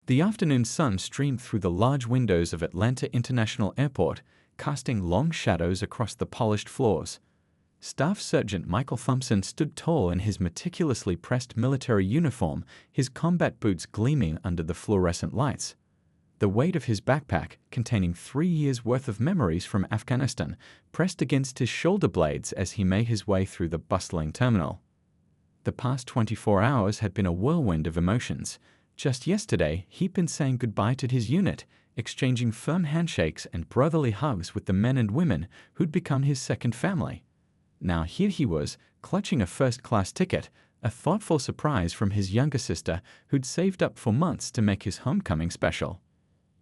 The afternoon sun streamed through the large windows of Atlanta International Airport, casting long shadows across the polished floors. Staff Sergeant Michael Thompson stood tall in his meticulously pressed military uniform, his combat boots gleaming under the fluorescent lights. The weight of his backpack, containing 3 years' worth of memories from Afghanistan, pressed against his shoulder blades as he made his way through the bustling terminal. The past 24 hours had been a whirlwind of emotions. Just yesterday, he'd been saying goodbye to his unit, exchanging firm handshakes and brotherly hugs with the men and women who'd become his second family. Now here he was, clutching a first-class ticket, a thoughtful surprise from his younger sister who'd saved up for months to make his homecoming special.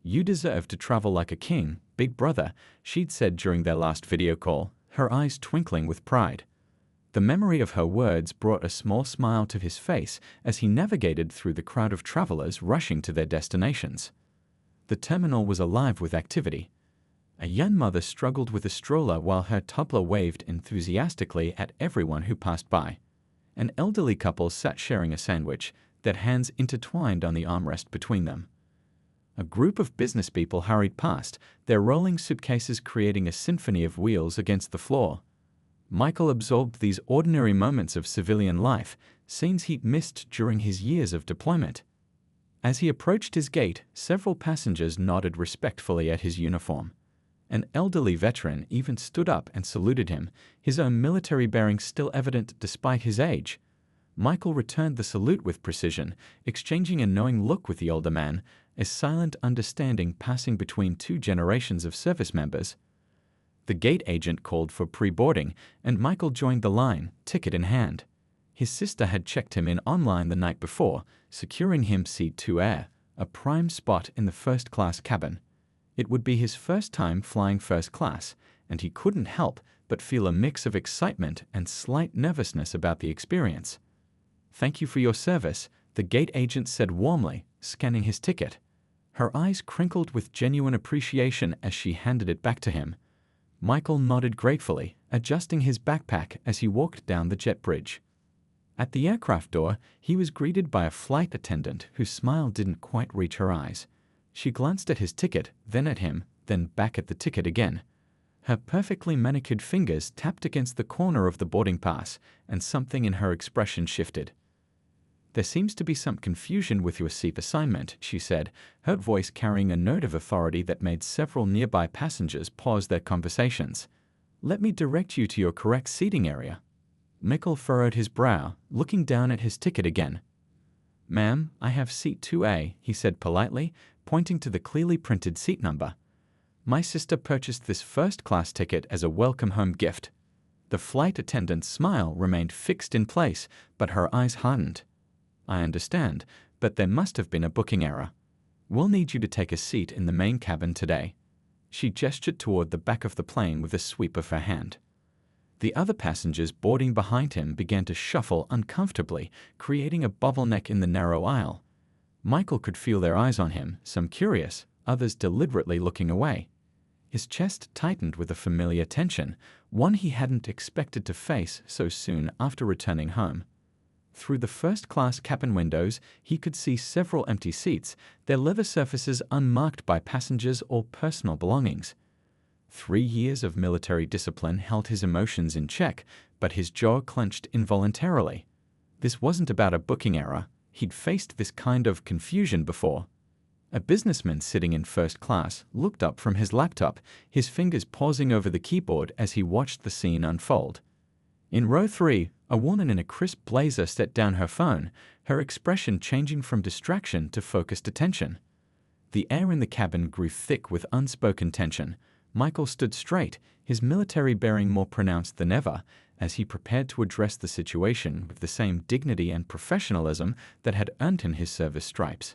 "You deserve to travel like a king, big brother," she'd said during their last video call, her eyes twinkling with pride. The memory of her words brought a small smile to his face as he navigated through the crowd of travelers rushing to their destinations. The terminal was alive with activity. A young mother struggled with a stroller while her toddler waved enthusiastically at everyone who passed by. An elderly couple sat sharing a sandwich, their hands intertwined on the armrest between them. A group of business people hurried past, their rolling suitcases creating a symphony of wheels against the floor. Michael absorbed these ordinary moments of civilian life, scenes he'd missed during his years of deployment. As he approached his gate, several passengers nodded respectfully at his uniform. An elderly veteran even stood up and saluted him, his own military bearings still evident despite his age. Michael returned the salute with precision, exchanging a knowing look with the older man, a silent understanding passing between 2 generations of service members. The gate agent called for pre-boarding, and Michael joined the line, ticket in hand. His sister had checked him in online the night before, securing him seat 2A, a prime spot in the first-class cabin. It would be his first time flying first class, and he couldn't help but feel a mix of excitement and slight nervousness about the experience. "Thank you for your service," the gate agent said warmly, scanning his ticket. Her eyes crinkled with genuine appreciation as she handed it back to him. Michael nodded gratefully, adjusting his backpack as he walked down the jet bridge. At the aircraft door, he was greeted by a flight attendant whose smile didn't quite reach her eyes. She glanced at his ticket, then at him, then back at the ticket again. Her perfectly manicured fingers tapped against the corner of the boarding pass, and something in her expression shifted. "There seems to be some confusion with your seat assignment," she said, her voice carrying a note of authority that made several nearby passengers pause their conversations. "Let me direct you to your correct seating area." Michael furrowed his brow, looking down at his ticket again. "Ma'am, I have seat 2A, he said politely, pointing to the clearly printed seat number. "My sister purchased this first-class ticket as a welcome home gift." The flight attendant's smile remained fixed in place, but her eyes hardened. "I understand, but there must have been a booking error. We'll need you to take a seat in the main cabin today." She gestured toward the back of the plane with a sweep of her hand. The other passengers boarding behind him began to shuffle uncomfortably, creating a bottleneck in the narrow aisle. Michael could feel their eyes on him, some curious, others deliberately looking away. His chest tightened with a familiar tension, one he hadn't expected to face so soon after returning home. Through the first-class cabin windows, he could see several empty seats, their leather surfaces unmarked by passengers or personal belongings. 3 years of military discipline held his emotions in check, but his jaw clenched involuntarily. This wasn't about a booking error. He'd faced this kind of confusion before. A businessman sitting in first class looked up from his laptop, his fingers pausing over the keyboard as he watched the scene unfold. In row 3, a woman in a crisp blazer set down her phone, her expression changing from distraction to focused attention. The air in the cabin grew thick with unspoken tension. Michael stood straight, his military bearing more pronounced than ever, as he prepared to address the situation with the same dignity and professionalism that had earned him his service stripes.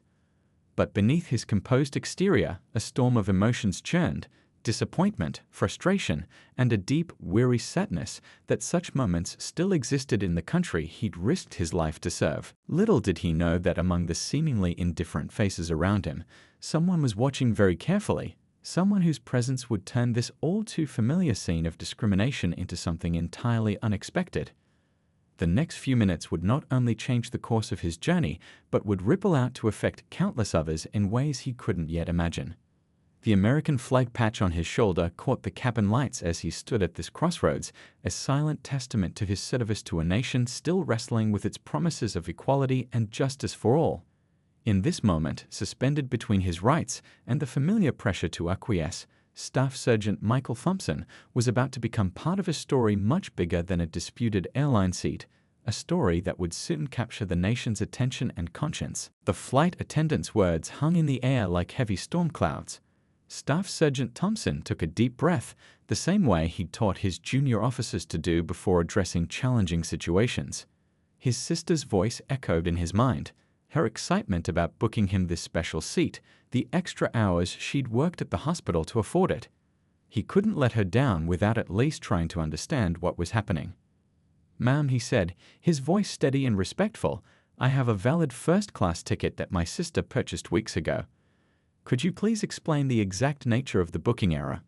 But beneath his composed exterior, a storm of emotions churned, disappointment, frustration, and a deep, weary sadness that such moments still existed in the country he'd risked his life to serve. Little did he know that among the seemingly indifferent faces around him, someone was watching very carefully, someone whose presence would turn this all-too-familiar scene of discrimination into something entirely unexpected. The next few minutes would not only change the course of his journey, but would ripple out to affect countless others in ways he couldn't yet imagine. The American flag patch on his shoulder caught the cabin lights as he stood at this crossroads, a silent testament to his service to a nation still wrestling with its promises of equality and justice for all. In this moment, suspended between his rights and the familiar pressure to acquiesce, Staff Sergeant Michael Thompson was about to become part of a story much bigger than a disputed airline seat, a story that would soon capture the nation's attention and conscience. The flight attendant's words hung in the air like heavy storm clouds. Staff Sergeant Thompson took a deep breath, the same way he'd taught his junior officers to do before addressing challenging situations. His sister's voice echoed in his mind, her excitement about booking him this special seat, the extra hours she'd worked at the hospital to afford it. He couldn't let her down without at least trying to understand what was happening. "Ma'am," he said, his voice steady and respectful, "I have a valid first-class ticket that my sister purchased weeks ago. Could you please explain the exact nature of the booking error?"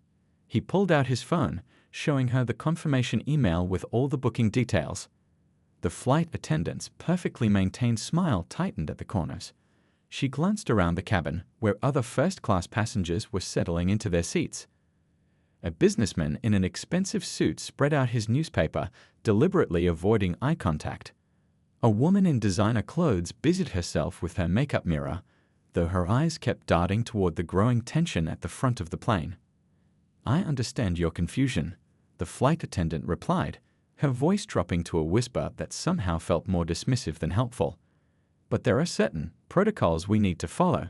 He pulled out his phone, showing her the confirmation email with all the booking details. The flight attendant's perfectly maintained smile tightened at the corners. She glanced around the cabin, where other first-class passengers were settling into their seats. A businessman in an expensive suit spread out his newspaper, deliberately avoiding eye contact. A woman in designer clothes busied herself with her makeup mirror, though her eyes kept darting toward the growing tension at the front of the plane. "I understand your confusion," the flight attendant replied, her voice dropping to a whisper that somehow felt more dismissive than helpful. "But there are certain protocols we need to follow.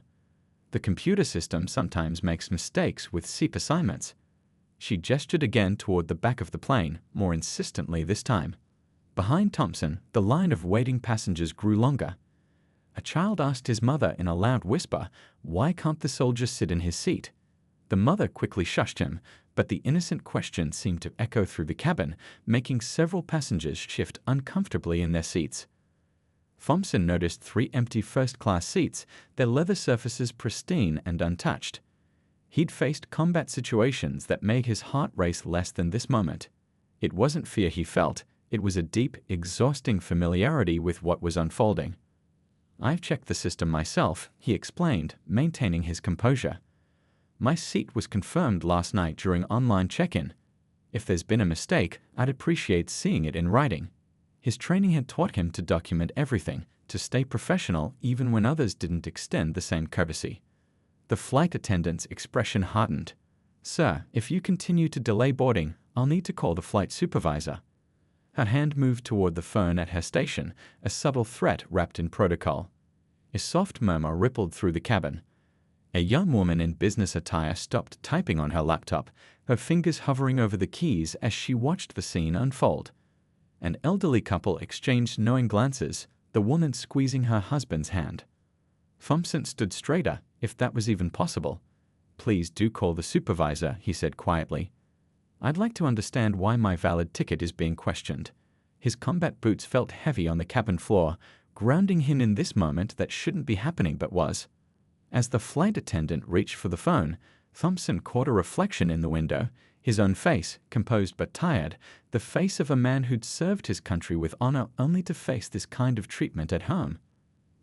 The computer system sometimes makes mistakes with seat assignments." She gestured again toward the back of the plane, more insistently this time. Behind Thompson, the line of waiting passengers grew longer. A child asked his mother in a loud whisper, "Why can't the soldier sit in his seat?" The mother quickly shushed him, but the innocent question seemed to echo through the cabin, making several passengers shift uncomfortably in their seats. Thompson noticed 3 empty first-class seats, their leather surfaces pristine and untouched. He'd faced combat situations that made his heart race less than this moment. It wasn't fear he felt, it was a deep, exhausting familiarity with what was unfolding. "I've checked the system myself," he explained, maintaining his composure. "My seat was confirmed last night during online check-in. If there's been a mistake, I'd appreciate seeing it in writing." His training had taught him to document everything, to stay professional even when others didn't extend the same courtesy. The flight attendant's expression hardened. "Sir, if you continue to delay boarding, I'll need to call the flight supervisor." Her hand moved toward the phone at her station, a subtle threat wrapped in protocol. A soft murmur rippled through the cabin. A young woman in business attire stopped typing on her laptop, her fingers hovering over the keys as she watched the scene unfold. An elderly couple exchanged knowing glances, the woman squeezing her husband's hand. Thompson stood straighter, if that was even possible. "Please do call the supervisor," he said quietly. "I'd like to understand why my valid ticket is being questioned." His combat boots felt heavy on the cabin floor, grounding him in this moment that shouldn't be happening but was. As the flight attendant reached for the phone, Thompson caught a reflection in the window, his own face, composed but tired, the face of a man who'd served his country with honor only to face this kind of treatment at home.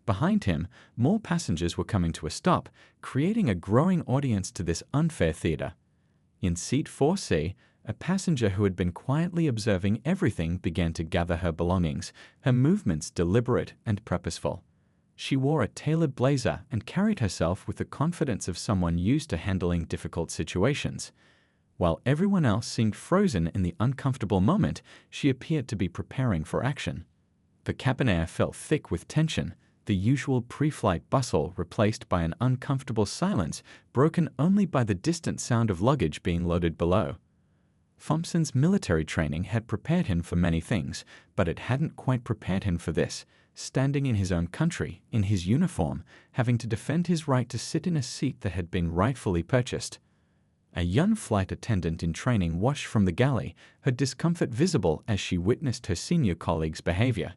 Behind him, more passengers were coming to a stop, creating a growing audience to this unfair theater. In seat 4C, a passenger who had been quietly observing everything began to gather her belongings, her movements deliberate and purposeful. She wore a tailored blazer and carried herself with the confidence of someone used to handling difficult situations. While everyone else seemed frozen in the uncomfortable moment, she appeared to be preparing for action. The cabin air felt thick with tension, the usual pre-flight bustle replaced by an uncomfortable silence broken only by the distant sound of luggage being loaded below. Thompson's military training had prepared him for many things, but it hadn't quite prepared him for this, standing in his own country, in his uniform, having to defend his right to sit in a seat that had been rightfully purchased. A young flight attendant in training watched from the galley, her discomfort visible as she witnessed her senior colleague's behavior.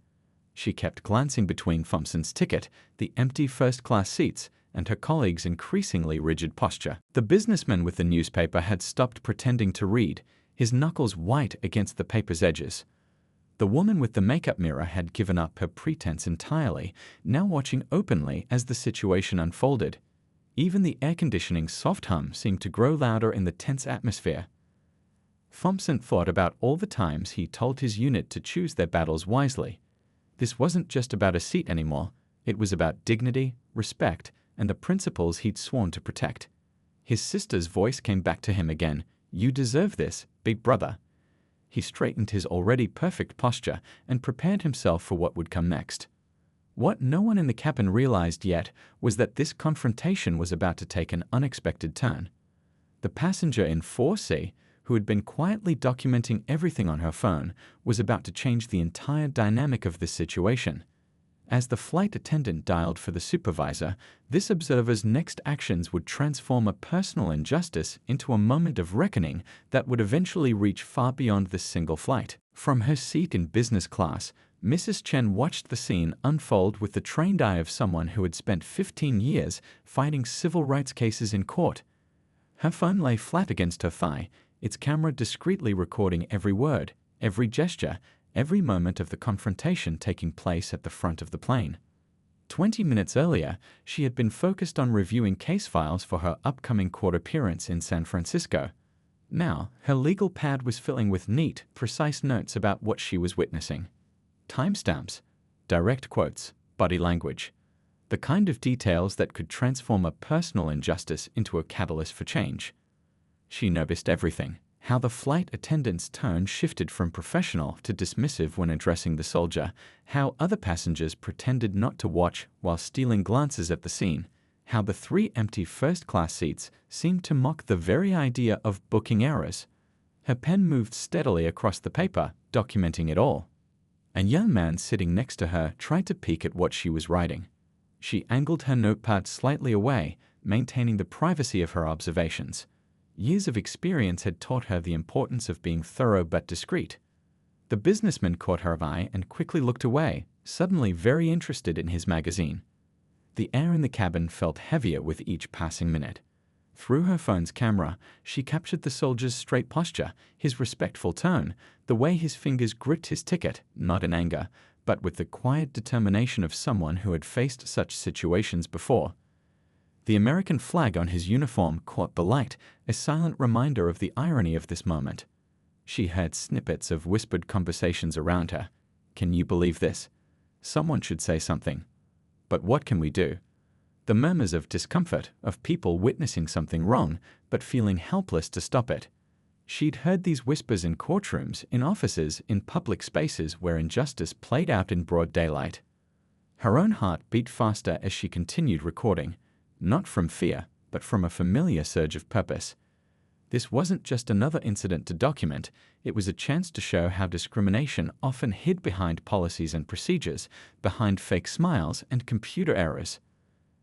She kept glancing between Thompson's ticket, the empty first-class seats, and her colleague's increasingly rigid posture. The businessman with the newspaper had stopped pretending to read, his knuckles white against the paper's edges. The woman with the makeup mirror had given up her pretense entirely, now watching openly as the situation unfolded. Even the air conditioning's soft hum seemed to grow louder in the tense atmosphere. Thompson thought about all the times he told his unit to choose their battles wisely. This wasn't just about a seat anymore, it was about dignity, respect, and the principles he'd sworn to protect. His sister's voice came back to him again. "You deserve this, big brother." He straightened his already perfect posture and prepared himself for what would come next. What no one in the cabin realized yet was that this confrontation was about to take an unexpected turn. The passenger in 4C, who had been quietly documenting everything on her phone, was about to change the entire dynamic of this situation. As the flight attendant dialed for the supervisor, this observer's next actions would transform a personal injustice into a moment of reckoning that would eventually reach far beyond this single flight. From her seat in business class, Mrs. Chen watched the scene unfold with the trained eye of someone who had spent 15 years fighting civil rights cases in court. Her phone lay flat against her thigh, its camera discreetly recording every word, every gesture, every moment of the confrontation taking place at the front of the plane. 20 minutes earlier, she had been focused on reviewing case files for her upcoming court appearance in San Francisco. Now, her legal pad was filling with neat, precise notes about what she was witnessing. Timestamps, direct quotes, body language. The kind of details that could transform a personal injustice into a catalyst for change. She noticed everything. How the flight attendant's tone shifted from professional to dismissive when addressing the soldier, how other passengers pretended not to watch while stealing glances at the scene, how the 3 empty first-class seats seemed to mock the very idea of booking errors. Her pen moved steadily across the paper, documenting it all. A young man sitting next to her tried to peek at what she was writing. She angled her notepad slightly away, maintaining the privacy of her observations. Years of experience had taught her the importance of being thorough but discreet. The businessman caught her eye and quickly looked away, suddenly very interested in his magazine. The air in the cabin felt heavier with each passing minute. Through her phone's camera, she captured the soldier's straight posture, his respectful tone, the way his fingers gripped his ticket, not in anger, but with the quiet determination of someone who had faced such situations before. The American flag on his uniform caught the light, a silent reminder of the irony of this moment. She heard snippets of whispered conversations around her. "Can you believe this? Someone should say something. But what can we do?" The murmurs of discomfort, of people witnessing something wrong, but feeling helpless to stop it. She'd heard these whispers in courtrooms, in offices, in public spaces where injustice played out in broad daylight. Her own heart beat faster as she continued recording. Not from fear, but from a familiar surge of purpose. This wasn't just another incident to document, it was a chance to show how discrimination often hid behind policies and procedures, behind fake smiles and computer errors.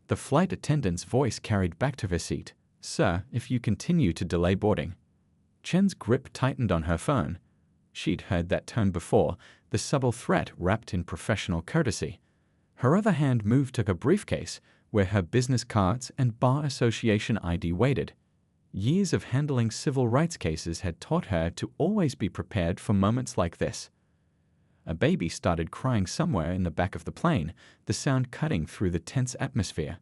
The flight attendant's voice carried back to her seat. "Sir, if you continue to delay boarding." Chen's grip tightened on her phone. She'd heard that tone before, the subtle threat wrapped in professional courtesy. Her other hand moved to her briefcase, where her business cards and Bar Association ID waited. Years of handling civil rights cases had taught her to always be prepared for moments like this. A baby started crying somewhere in the back of the plane, the sound cutting through the tense atmosphere.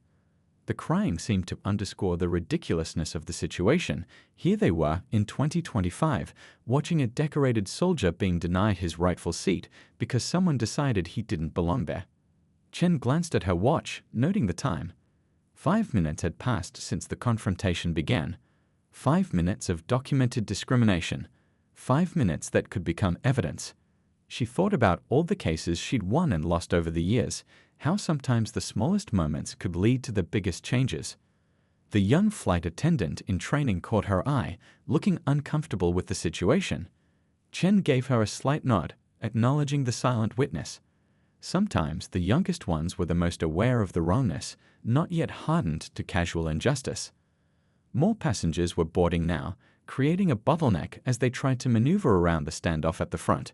The crying seemed to underscore the ridiculousness of the situation. Here they were, in 2025, watching a decorated soldier being denied his rightful seat because someone decided he didn't belong there. Chen glanced at her watch, noting the time. 5 minutes had passed since the confrontation began. 5 minutes of documented discrimination. 5 minutes that could become evidence. She thought about all the cases she'd won and lost over the years, how sometimes the smallest moments could lead to the biggest changes. The young flight attendant in training caught her eye, looking uncomfortable with the situation. Chen gave her a slight nod, acknowledging the silent witness. Sometimes the youngest ones were the most aware of the wrongness, not yet hardened to casual injustice. More passengers were boarding now, creating a bottleneck as they tried to maneuver around the standoff at the front.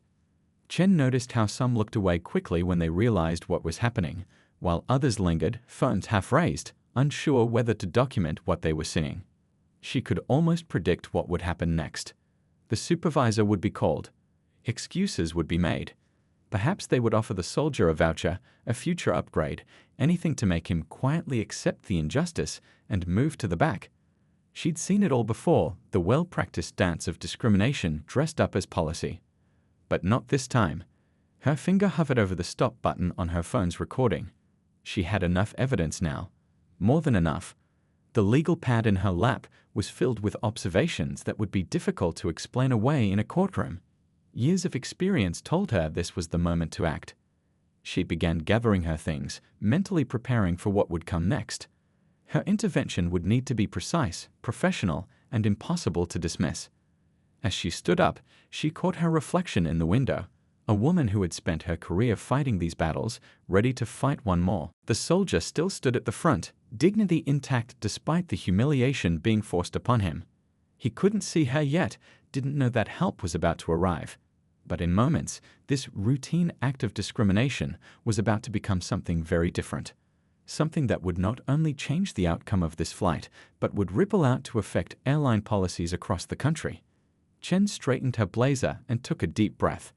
Chen noticed how some looked away quickly when they realized what was happening, while others lingered, phones half raised, unsure whether to document what they were seeing. She could almost predict what would happen next. The supervisor would be called. Excuses would be made. Perhaps they would offer the soldier a voucher, a future upgrade, anything to make him quietly accept the injustice and move to the back. She'd seen it all before, the well-practiced dance of discrimination dressed up as policy. But not this time. Her finger hovered over the stop button on her phone's recording. She had enough evidence now. More than enough. The legal pad in her lap was filled with observations that would be difficult to explain away in a courtroom. Years of experience told her this was the moment to act. She began gathering her things, mentally preparing for what would come next. Her intervention would need to be precise, professional, and impossible to dismiss. As she stood up, she caught her reflection in the window, a woman who had spent her career fighting these battles, ready to fight one more. The soldier still stood at the front, dignity intact despite the humiliation being forced upon him. He couldn't see her yet, didn't know that help was about to arrive. But in moments, this routine act of discrimination was about to become something very different. Something that would not only change the outcome of this flight, but would ripple out to affect airline policies across the country. Chen straightened her blazer and took a deep breath.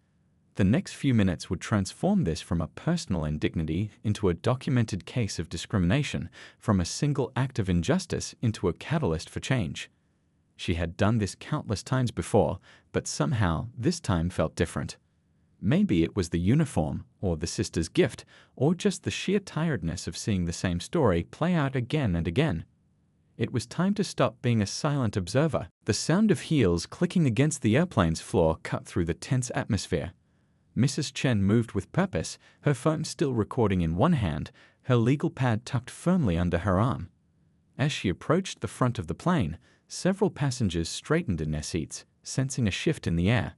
The next few minutes would transform this from a personal indignity into a documented case of discrimination, from a single act of injustice into a catalyst for change. She had done this countless times before, but somehow this time felt different. Maybe it was the uniform, or the sister's gift, or just the sheer tiredness of seeing the same story play out again and again. It was time to stop being a silent observer. The sound of heels clicking against the airplane's floor cut through the tense atmosphere. Mrs. Chen moved with purpose, her phone still recording in one hand, her legal pad tucked firmly under her arm. As she approached the front of the plane, several passengers straightened in their seats, sensing a shift in the air.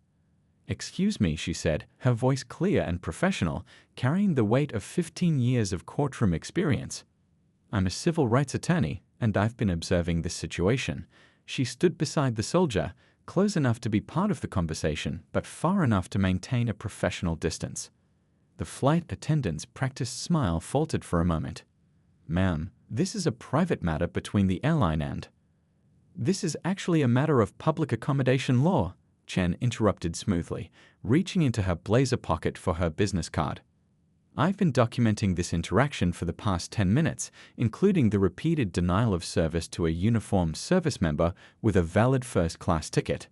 "Excuse me," she said, her voice clear and professional, carrying the weight of 15 years of courtroom experience. "I'm a civil rights attorney, and I've been observing this situation." She stood beside the soldier, close enough to be part of the conversation, but far enough to maintain a professional distance. The flight attendant's practiced smile faltered for a moment. "Ma'am, this is a private matter between the airline and—" "This is actually a matter of public accommodation law," Chen interrupted smoothly, reaching into her blazer pocket for her business card. "I've been documenting this interaction for the past 10 minutes, including the repeated denial of service to a uniformed service member with a valid first-class ticket."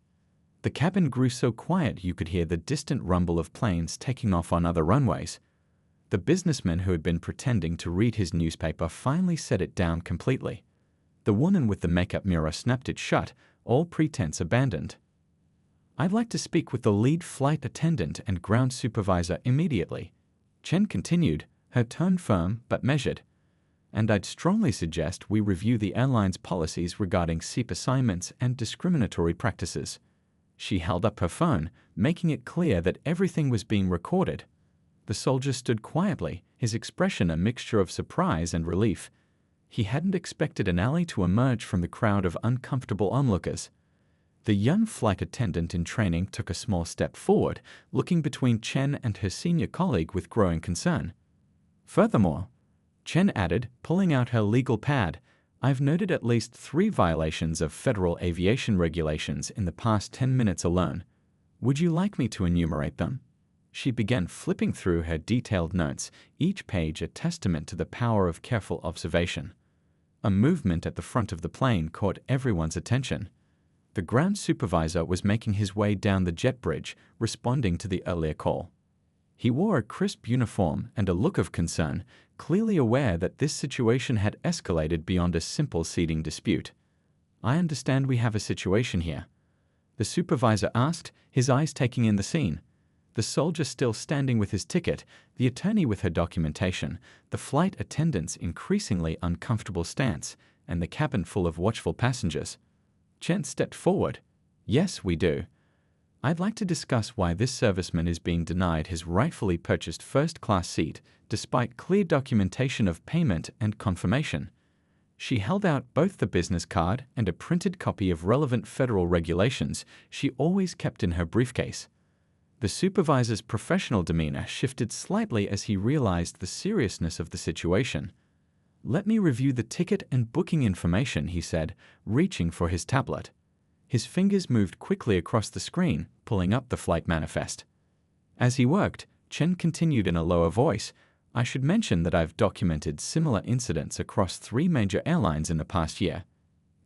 The cabin grew so quiet you could hear the distant rumble of planes taking off on other runways. The businessman who had been pretending to read his newspaper finally set it down completely. The woman with the makeup mirror snapped it shut, all pretense abandoned. "I'd like to speak with the lead flight attendant and ground supervisor immediately," Chen continued, her tone firm but measured. "And I'd strongly suggest we review the airline's policies regarding SEAP assignments and discriminatory practices." She held up her phone, making it clear that everything was being recorded. The soldier stood quietly, his expression a mixture of surprise and relief. He hadn't expected an ally to emerge from the crowd of uncomfortable onlookers. The young flight attendant in training took a small step forward, looking between Chen and her senior colleague with growing concern. "Furthermore," Chen added, pulling out her legal pad, "I've noted at least 3 violations of federal aviation regulations in the past 10 minutes alone. Would you like me to enumerate them?" She began flipping through her detailed notes, each page a testament to the power of careful observation. A movement at the front of the plane caught everyone's attention. The ground supervisor was making his way down the jet bridge, responding to the earlier call. He wore a crisp uniform and a look of concern, clearly aware that this situation had escalated beyond a simple seating dispute. "I understand we have a situation here," the supervisor asked, his eyes taking in the scene. The soldier still standing with his ticket, the attorney with her documentation, the flight attendant's increasingly uncomfortable stance, and the cabin full of watchful passengers. Chen stepped forward. "Yes, we do. I'd like to discuss why this serviceman is being denied his rightfully purchased first-class seat, despite clear documentation of payment and confirmation." She held out both the business card and a printed copy of relevant federal regulations she always kept in her briefcase. The supervisor's professional demeanor shifted slightly as he realized the seriousness of the situation. "Let me review the ticket and booking information," he said, reaching for his tablet. His fingers moved quickly across the screen, pulling up the flight manifest. As he worked, Chen continued in a lower voice, "I should mention that I've documented similar incidents across 3 major airlines in the past year.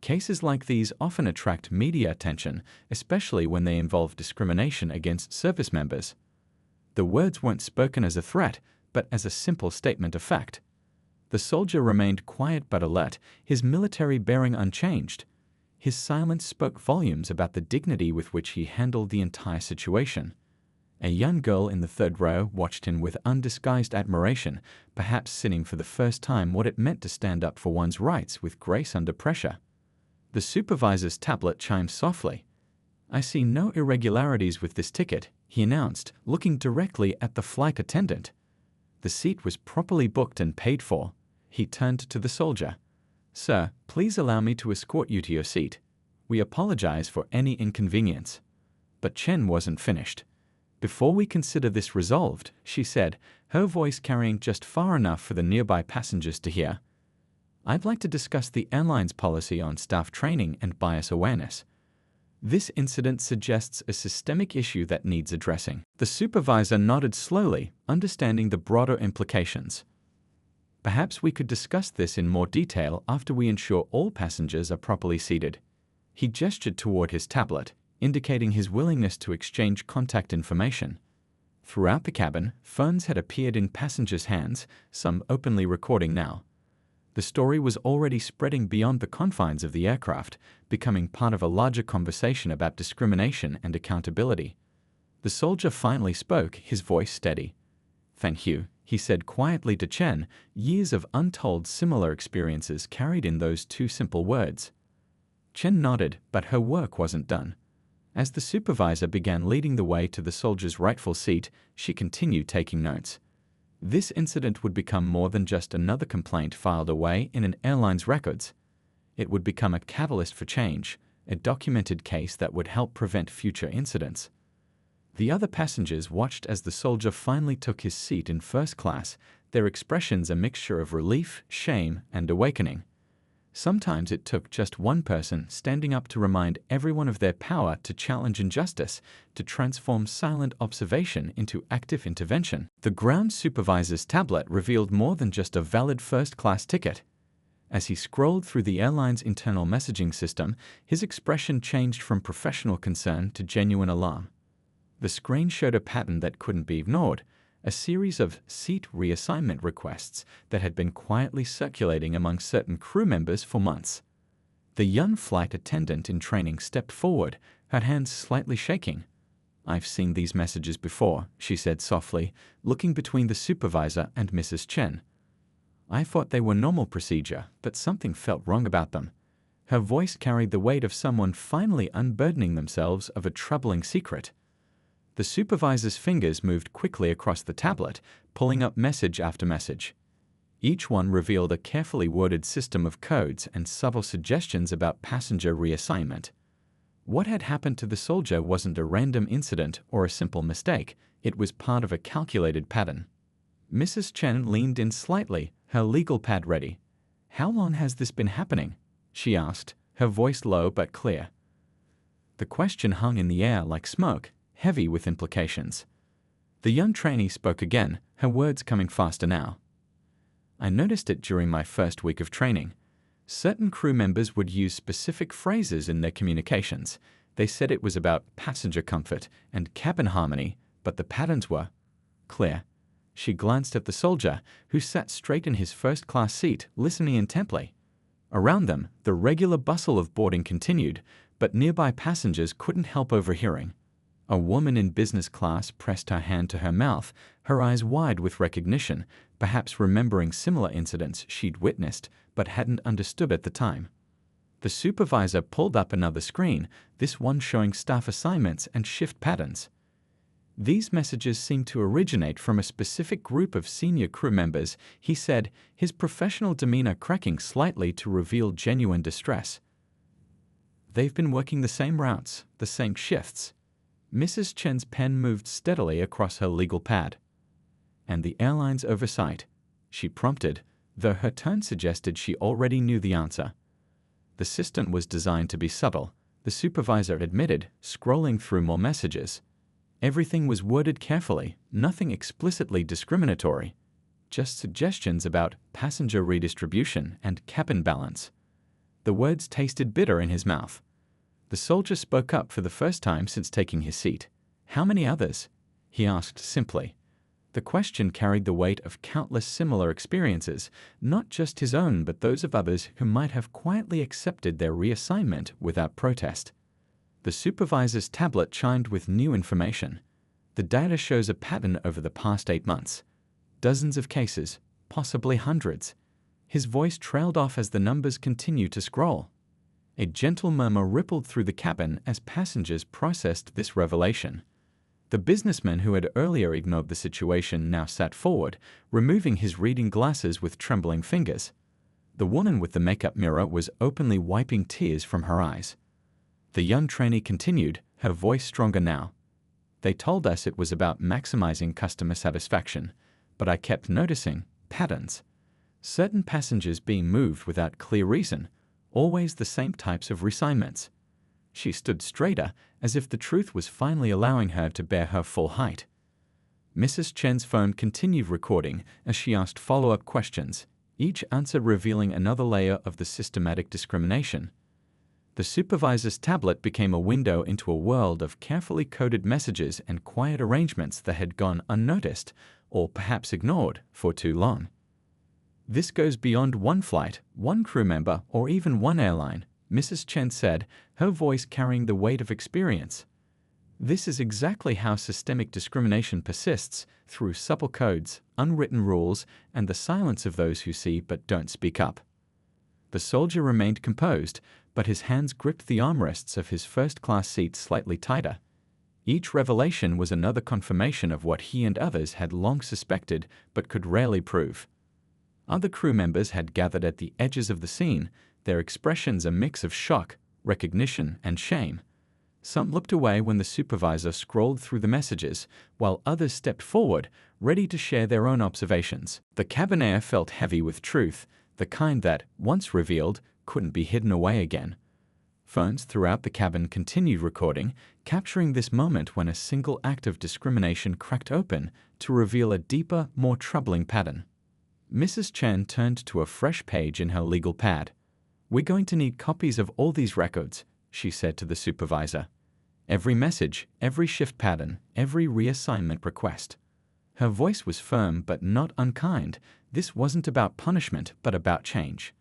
Cases like these often attract media attention, especially when they involve discrimination against service members." The words weren't spoken as a threat, but as a simple statement of fact. The soldier remained quiet but alert, his military bearing unchanged. His silence spoke volumes about the dignity with which he handled the entire situation. A young girl in the third row watched him with undisguised admiration, perhaps seeing for the first time what it meant to stand up for one's rights with grace under pressure. The supervisor's tablet chimed softly. "I see no irregularities with this ticket," he announced, looking directly at the flight attendant. The seat was properly booked and paid for. He turned to the soldier. "Sir, please allow me to escort you to your seat. We apologize for any inconvenience." But Chen wasn't finished. "Before we consider this resolved," she said, her voice carrying just far enough for the nearby passengers to hear, "I'd like to discuss the airline's policy on staff training and bias awareness. This incident suggests a systemic issue that needs addressing." The supervisor nodded slowly, understanding the broader implications. "Perhaps we could discuss this in more detail after we ensure all passengers are properly seated." He gestured toward his tablet, indicating his willingness to exchange contact information. Throughout the cabin, phones had appeared in passengers' hands, some openly recording now. The story was already spreading beyond the confines of the aircraft, becoming part of a larger conversation about discrimination and accountability. The soldier finally spoke, his voice steady. "Thank you," he said quietly to Chen, years of untold similar experiences carried in those 2 simple words. Chen nodded, but her work wasn't done. As the supervisor began leading the way to the soldier's rightful seat, she continued taking notes. This incident would become more than just another complaint filed away in an airline's records. It would become a catalyst for change, a documented case that would help prevent future incidents. The other passengers watched as the soldier finally took his seat in first class, their expressions a mixture of relief, shame, and awakening. Sometimes it took just one person standing up to remind everyone of their power to challenge injustice, to transform silent observation into active intervention. The ground supervisor's tablet revealed more than just a valid first-class ticket. As he scrolled through the airline's internal messaging system, his expression changed from professional concern to genuine alarm. The screen showed a pattern that couldn't be ignored, a series of seat reassignment requests that had been quietly circulating among certain crew members for months. The young flight attendant in training stepped forward, her hands slightly shaking. "I've seen these messages before," she said softly, looking between the supervisor and Mrs. Chen. "I thought they were normal procedure, but something felt wrong about them." Her voice carried the weight of someone finally unburdening themselves of a troubling secret. The supervisor's fingers moved quickly across the tablet, pulling up message after message. Each one revealed a carefully worded system of codes and subtle suggestions about passenger reassignment. What had happened to the soldier wasn't a random incident or a simple mistake, it was part of a calculated pattern. Mrs. Chen leaned in slightly, her legal pad ready. "How long has this been happening?" she asked, her voice low but clear. The question hung in the air like smoke, heavy with implications. The young trainee spoke again, her words coming faster now. "I noticed it during my first week of training. Certain crew members would use specific phrases in their communications. They said it was about passenger comfort and cabin harmony, but the patterns were clear." She glanced at the soldier, who sat straight in his first-class seat, listening intently. Around them, the regular bustle of boarding continued, but nearby passengers couldn't help overhearing. A woman in business class pressed her hand to her mouth, her eyes wide with recognition, perhaps remembering similar incidents she'd witnessed but hadn't understood at the time. The supervisor pulled up another screen, this one showing staff assignments and shift patterns. "These messages seem to originate from a specific group of senior crew members," he said, his professional demeanor cracking slightly to reveal genuine distress. "They've been working the same routes, the same shifts." Mrs. Chen's pen moved steadily across her legal pad. "And the airline's oversight," she prompted, though her tone suggested she already knew the answer. "The system was designed to be subtle," the supervisor admitted, scrolling through more messages. Everything was worded carefully, nothing explicitly discriminatory, just suggestions about passenger redistribution and cabin balance. The words tasted bitter in his mouth. The soldier spoke up for the first time since taking his seat. "How many others?" he asked simply. The question carried the weight of countless similar experiences, not just his own but those of others who might have quietly accepted their reassignment without protest. The supervisor's tablet chimed with new information. "The data shows a pattern over the past 8 months. Dozens of cases, possibly hundreds." His voice trailed off as the numbers continued to scroll. A gentle murmur rippled through the cabin as passengers processed this revelation. The businessman who had earlier ignored the situation now sat forward, removing his reading glasses with trembling fingers. The woman with the makeup mirror was openly wiping tears from her eyes. The young trainee continued, her voice stronger now. "They told us it was about maximizing customer satisfaction, but I kept noticing patterns. Certain passengers being moved without clear reason, always the same types of reassignments." She stood straighter, as if the truth was finally allowing her to bear her full height. Mrs. Chen's phone continued recording as she asked follow-up questions, each answer revealing another layer of the systematic discrimination. The supervisor's tablet became a window into a world of carefully coded messages and quiet arrangements that had gone unnoticed, or perhaps ignored, for too long. "This goes beyond one flight, one crew member, or even one airline," Mrs. Chen said, her voice carrying the weight of experience. "This is exactly how systemic discrimination persists, through subtle codes, unwritten rules, and the silence of those who see but don't speak up." The soldier remained composed, but his hands gripped the armrests of his first-class seat slightly tighter. Each revelation was another confirmation of what he and others had long suspected but could rarely prove. Other crew members had gathered at the edges of the scene, their expressions a mix of shock, recognition, and shame. Some looked away when the supervisor scrolled through the messages, while others stepped forward, ready to share their own observations. The cabin air felt heavy with truth, the kind that, once revealed, couldn't be hidden away again. Phones throughout the cabin continued recording, capturing this moment when a single act of discrimination cracked open to reveal a deeper, more troubling pattern. Mrs. Chen turned to a fresh page in her legal pad. "We're going to need copies of all these records," she said to the supervisor. "Every message, every shift pattern, every reassignment request." Her voice was firm but not unkind. This wasn't about punishment, but about change.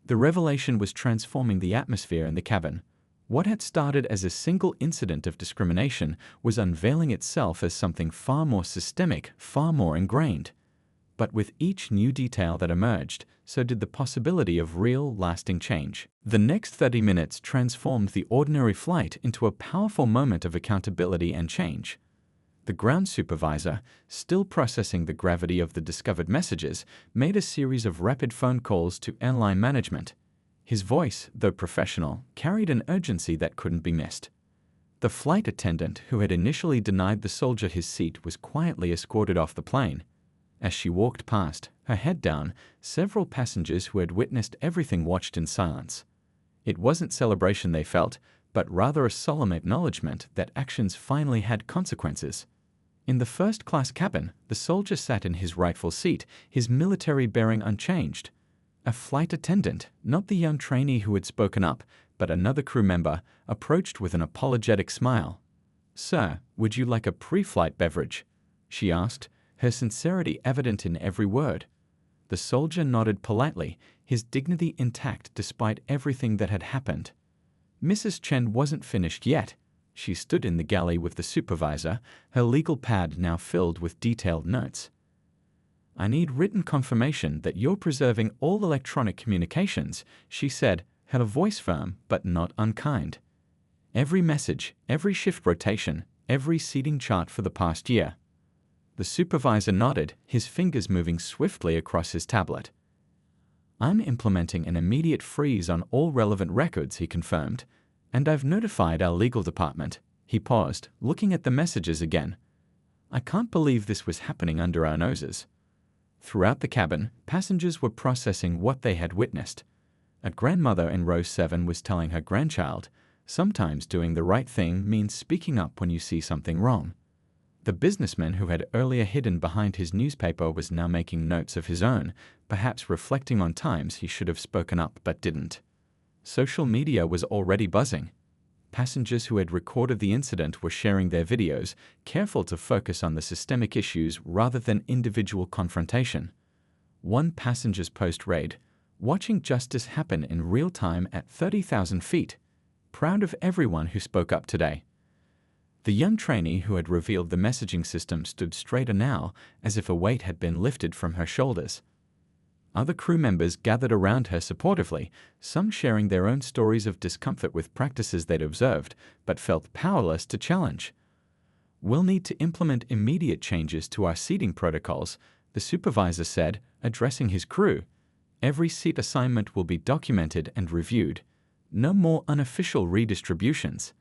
The revelation was transforming the atmosphere in the cabin. What had started as a single incident of discrimination was unveiling itself as something far more systemic, far more ingrained. But with each new detail that emerged, so did the possibility of real, lasting change. The next 30 minutes transformed the ordinary flight into a powerful moment of accountability and change. The ground supervisor, still processing the gravity of the discovered messages, made a series of rapid phone calls to airline management. His voice, though professional, carried an urgency that couldn't be missed. The flight attendant who had initially denied the soldier his seat was quietly escorted off the plane. As she walked past, her head down, several passengers who had witnessed everything watched in silence. It wasn't celebration they felt, but rather a solemn acknowledgement that actions finally had consequences. In the first-class cabin, the soldier sat in his rightful seat, his military bearing unchanged. A flight attendant, not the young trainee who had spoken up, but another crew member, approached with an apologetic smile. "Sir, would you like a pre-flight beverage?" she asked, her sincerity evident in every word. The soldier nodded politely, his dignity intact despite everything that had happened. Mrs. Chen wasn't finished yet. She stood in the galley with the supervisor, her legal pad now filled with detailed notes. "I need written confirmation that you're preserving all electronic communications," she said, her voice firm but not unkind. "Every message, every shift rotation, every seating chart for the past year." The supervisor nodded, his fingers moving swiftly across his tablet. "I'm implementing an immediate freeze on all relevant records," he confirmed, "and I've notified our legal department." He paused, looking at the messages again. "I can't believe this was happening under our noses." Throughout the cabin, passengers were processing what they had witnessed. A grandmother in row 7 was telling her grandchild, "Sometimes doing the right thing means speaking up when you see something wrong." The businessman who had earlier hidden behind his newspaper was now making notes of his own, perhaps reflecting on times he should have spoken up but didn't. Social media was already buzzing. Passengers who had recorded the incident were sharing their videos, careful to focus on the systemic issues rather than individual confrontation. One passenger's post read, "Watching justice happen in real time at 30,000 feet. Proud of everyone who spoke up today." The young trainee who had revealed the messaging system stood straighter now, as if a weight had been lifted from her shoulders. Other crew members gathered around her supportively, some sharing their own stories of discomfort with practices they'd observed, but felt powerless to challenge. "We'll need to implement immediate changes to our seating protocols," the supervisor said, addressing his crew. "Every seat assignment will be documented and reviewed. No more unofficial redistributions."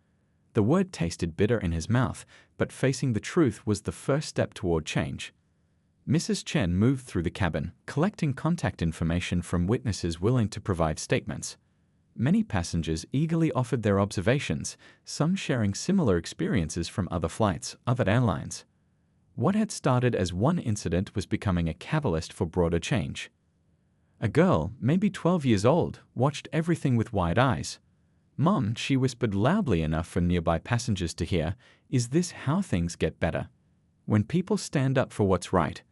The word tasted bitter in his mouth, but facing the truth was the first step toward change. Mrs. Chen moved through the cabin, collecting contact information from witnesses willing to provide statements. Many passengers eagerly offered their observations, some sharing similar experiences from other flights, other airlines. What had started as one incident was becoming a catalyst for broader change. A girl, maybe 12 years old, watched everything with wide eyes. "Mom," she whispered loudly enough for nearby passengers to hear, "is this how things get better? When people stand up for what's right?"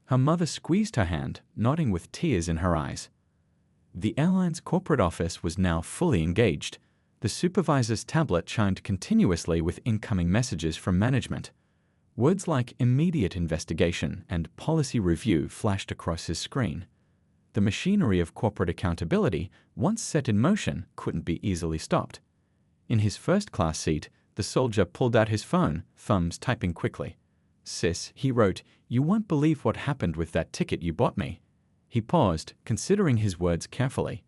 Her mother squeezed her hand, nodding with tears in her eyes. The airline's corporate office was now fully engaged. The supervisor's tablet chimed continuously with incoming messages from management. Words like immediate investigation and policy review flashed across his screen. The machinery of corporate accountability, once set in motion, couldn't be easily stopped. In his first-class seat, the soldier pulled out his phone, thumbs typing quickly. "Sis," he wrote, "you won't believe what happened with that ticket you bought me." He paused, considering his words carefully.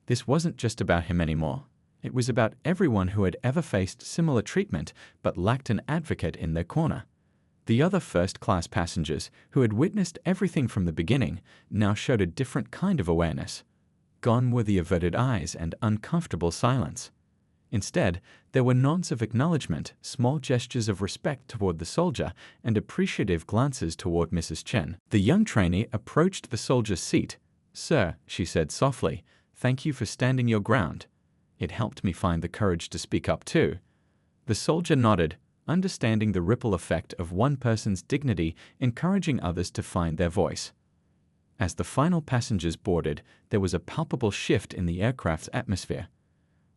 This wasn't just about him anymore. It was about everyone who had ever faced similar treatment but lacked an advocate in their corner. The other first-class passengers, who had witnessed everything from the beginning, now showed a different kind of awareness. Gone were the averted eyes and uncomfortable silence. Instead, there were nods of acknowledgement, small gestures of respect toward the soldier, and appreciative glances toward Mrs. Chen. The young trainee approached the soldier's seat. "Sir," she said softly, "thank you for standing your ground. It helped me find the courage to speak up too." The soldier nodded, understanding the ripple effect of one person's dignity encouraging others to find their voice. As the final passengers boarded, there was a palpable shift in the aircraft's atmosphere.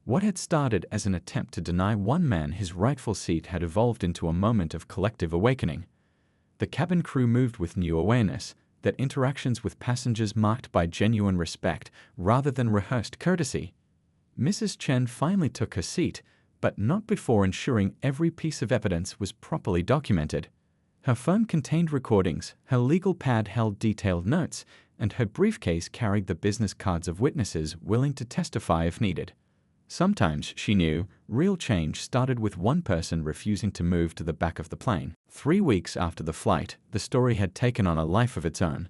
What had started as an attempt to deny one man his rightful seat had evolved into a moment of collective awakening. The cabin crew moved with new awareness, that interactions with passengers marked by genuine respect rather than rehearsed courtesy. Mrs. Chen finally took her seat, but not before ensuring every piece of evidence was properly documented. Her phone contained recordings, her legal pad held detailed notes, and her briefcase carried the business cards of witnesses willing to testify if needed. Sometimes, she knew, real change started with one person refusing to move to the back of the plane. 3 weeks after the flight, the story had taken on a life of its own.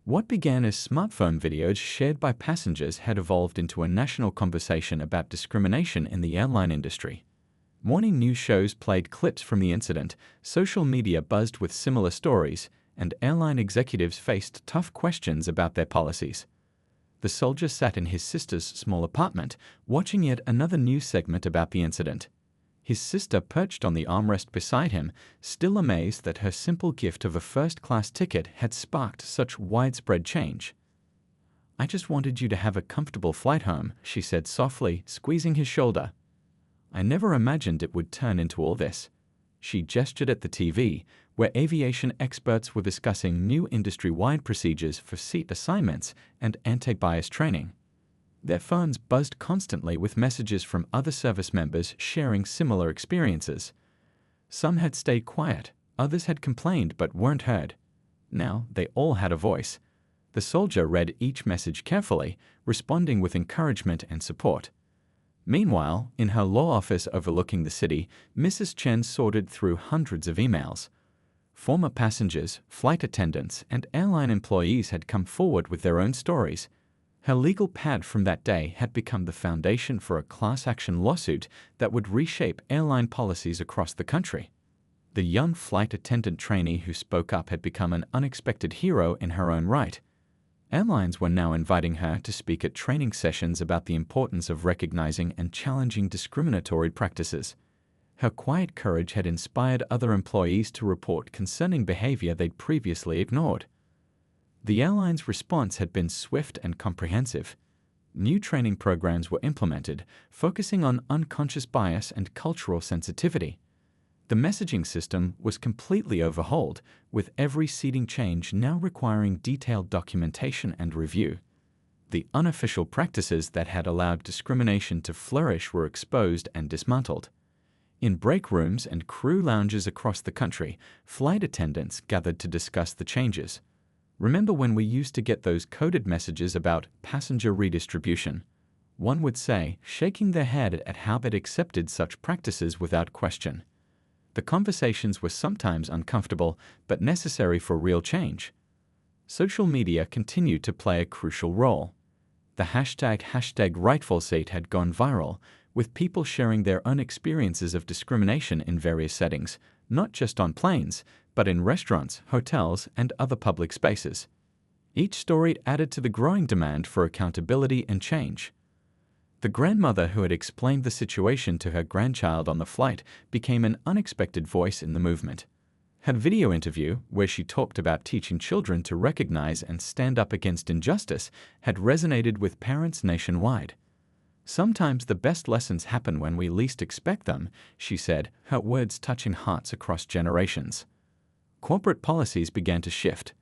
What began as smartphone videos shared by passengers had evolved into a national conversation about discrimination in the airline industry. Morning news shows played clips from the incident, social media buzzed with similar stories, and airline executives faced tough questions about their policies. The soldier sat in his sister's small apartment, watching yet another news segment about the incident. His sister perched on the armrest beside him, still amazed that her simple gift of a first-class ticket had sparked such widespread change. "I just wanted you to have a comfortable flight home," she said softly, squeezing his shoulder. "I never imagined it would turn into all this." She gestured at the TV, where aviation experts were discussing new industry-wide procedures for seat assignments and anti-bias training. Their phones buzzed constantly with messages from other service members sharing similar experiences. Some had stayed quiet, others had complained but weren't heard. Now they all had a voice. The soldier read each message carefully, responding with encouragement and support. Meanwhile, in her law office overlooking the city, Mrs. Chen sorted through hundreds of emails. Former passengers, flight attendants, and airline employees had come forward with their own stories. Her legal pad from that day had become the foundation for a class action lawsuit that would reshape airline policies across the country. The young flight attendant trainee who spoke up had become an unexpected hero in her own right. Airlines were now inviting her to speak at training sessions about the importance of recognizing and challenging discriminatory practices. Her quiet courage had inspired other employees to report concerning behavior they'd previously ignored. The airline's response had been swift and comprehensive. New training programs were implemented, focusing on unconscious bias and cultural sensitivity. The messaging system was completely overhauled, with every seating change now requiring detailed documentation and review. The unofficial practices that had allowed discrimination to flourish were exposed and dismantled. In break rooms and crew lounges across the country, flight attendants gathered to discuss the changes. Remember when we used to get those coded messages about passenger redistribution? One would say, shaking their head at how they'd accepted such practices without question. The conversations were sometimes uncomfortable, but necessary for real change. Social media continued to play a crucial role. The hashtag #RightfulSeat had gone viral, with people sharing their own experiences of discrimination in various settings, not just on planes, but in restaurants, hotels, and other public spaces. Each story added to the growing demand for accountability and change. The grandmother who had explained the situation to her grandchild on the flight became an unexpected voice in the movement. Her video interview, where she talked about teaching children to recognize and stand up against injustice, had resonated with parents nationwide. "Sometimes the best lessons happen when we least expect them," she said, her words touching hearts across generations. Corporate policies began to shift.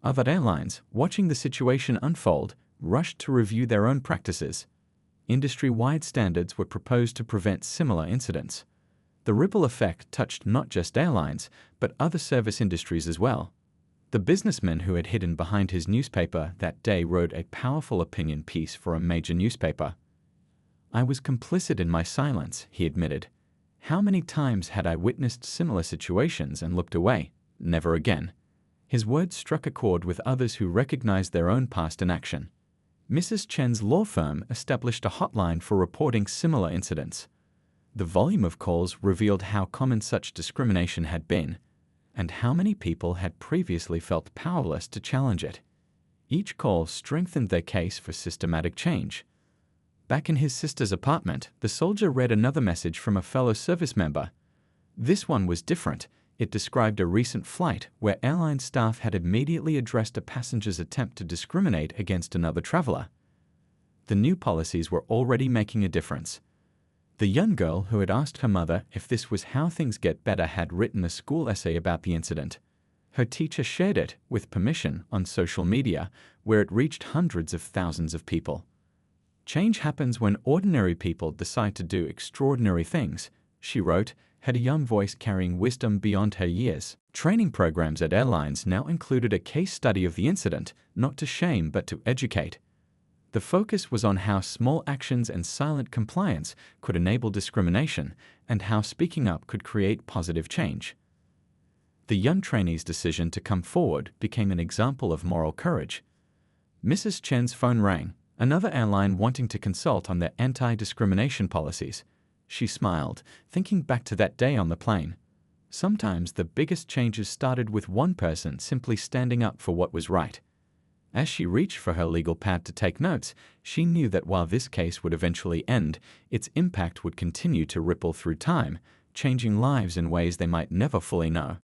Other airlines, watching the situation unfold, rushed to review their own practices. Industry-wide standards were proposed to prevent similar incidents. The ripple effect touched not just airlines, but other service industries as well. The businessman who had hidden behind his newspaper that day wrote a powerful opinion piece for a major newspaper. "I was complicit in my silence," he admitted. "How many times had I witnessed similar situations and looked away? Never again." His words struck a chord with others who recognized their own past inaction. Mrs. Chen's law firm established a hotline for reporting similar incidents. The volume of calls revealed how common such discrimination had been, and how many people had previously felt powerless to challenge it. Each call strengthened their case for systematic change. Back in his sister's apartment, the soldier read another message from a fellow service member. This one was different. It described a recent flight where airline staff had immediately addressed a passenger's attempt to discriminate against another traveler. The new policies were already making a difference. The young girl who had asked her mother if this was how things get better had written a school essay about the incident. Her teacher shared it, with permission, on social media, where it reached hundreds of thousands of people. "Change happens when ordinary people decide to do extraordinary things," she wrote, had a young voice carrying wisdom beyond her years. Training programs at airlines now included a case study of the incident, not to shame but to educate. The focus was on how small actions and silent compliance could enable discrimination, and how speaking up could create positive change. The young trainee's decision to come forward became an example of moral courage. Mrs. Chen's phone rang, another airline wanting to consult on their anti-discrimination policies. She smiled, thinking back to that day on the plane. Sometimes the biggest changes started with one person simply standing up for what was right. As she reached for her legal pad to take notes, she knew that while this case would eventually end, its impact would continue to ripple through time, changing lives in ways they might never fully know.